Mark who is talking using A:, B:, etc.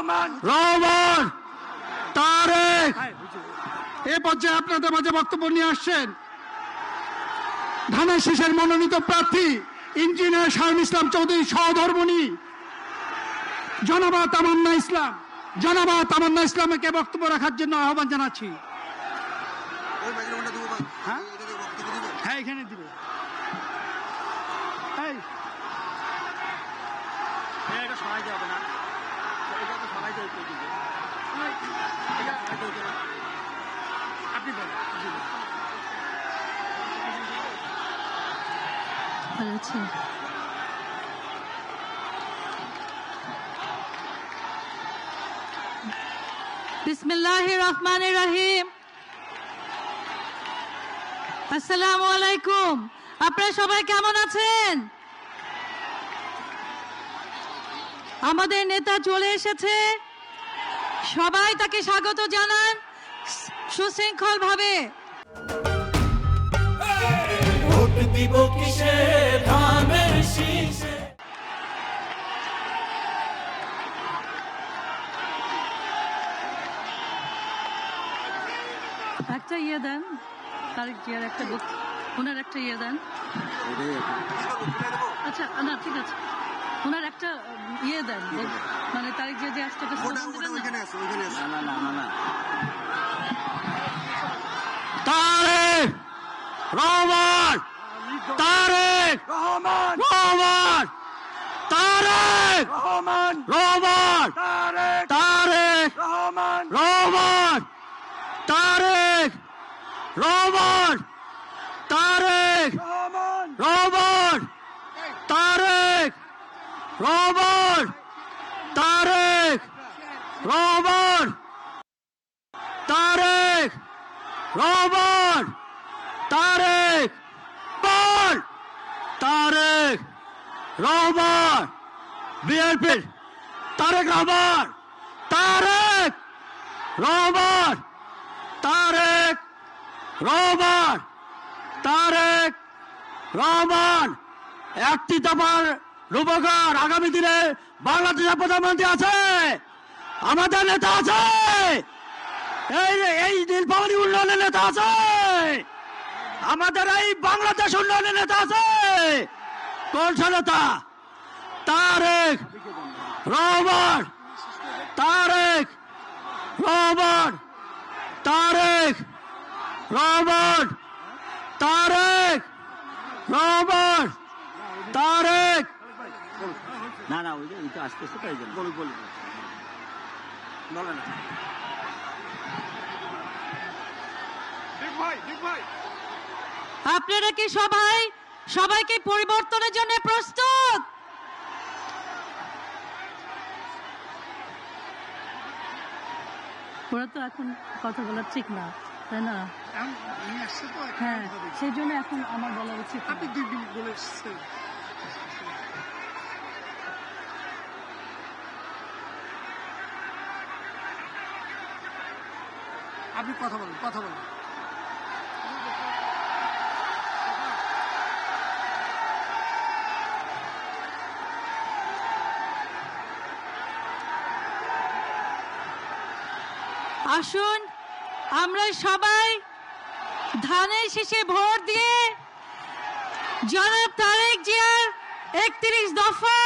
A: রহমান, তারেক। এ পর্যায়ে আপনাদের মাঝে বক্তব্য নিয়ে আসছেন ধানের শীষের মনোনীত প্রার্থী ইঞ্জিনিয়ার শাহুল ইসলাম চৌধুরী সহধর্মিণী জনাবা তামান্না ইসলাম। জনাবা তামান্না ইসলামকে বক্তব্য রাখার জন্য আহ্বান জানাচ্ছি। হ্যাঁ, এখানে দিবে। আপনি বলেন।
B: বিসমিল্লাহির রহমানির রহিম। আসসালামু আলাইকুম। আপনারা সবাই কেমন আছেন? আমাদের নেতা চলে এসেছে, সবাই তাকে স্বাগত জানান সুশৃঙ্খল ভাবে।
C: ভোট দিব কিসে ধানের শীষে।
B: একটা ইয়ে দেন, তারেক জিয়ার একটা ওনার একটা ইয়ে দেন। আচ্ছা না, ঠিক আছে, ওনার একটা ইয়ে দেন, মানে তারেক জিয়া যে আসতে
A: তারেক রহমান, তারেক রহমান, রহমান, তারেক রহমান, রহমান, তারেক রহমান, রহমান, তারেক রহমান, তারেক রহমান, তারেক রহমান, তারেক রহমান, তারেক রহমান, তারেক রহমান, তারেক রহমান, বিএনপি তারেক রহমান, তারেক রহমান, তারেক রহমান, তারেক রহমান। একটি দফার রূপকার আগামী দিনে বাংলাদেশের প্রধানমন্ত্রী আছে, আমাদের নেতা আছে, এই নীলফামারী উন্নয়নের নেতা আছে, আমাদের এই বাংলাদেশ উন্নয়নের নেতা আছে। কোন নেতা? তারেক রহমান, তারেক রহমান, তারেক রহমান, তারেক রহমান, তারেক। না না, ওই যে আসতেছে তাই জন্য বলি বলে না।
B: আপনারা কি সবাইকে পরিবর্তনের জন্য প্রস্তুত? ওরা তো এখন কথা বলা ঠিক না, তাই না? হ্যাঁ, সেই জন্য এখন আমার বলা উচিত। আপনি 2 দিন বলেছেন।
A: আপনি কথা বলেন।
B: আসুন আমরা সবাই ধানের শীষে ভোট দিয়ে জনাব তারেক জিয়ার 31 দফা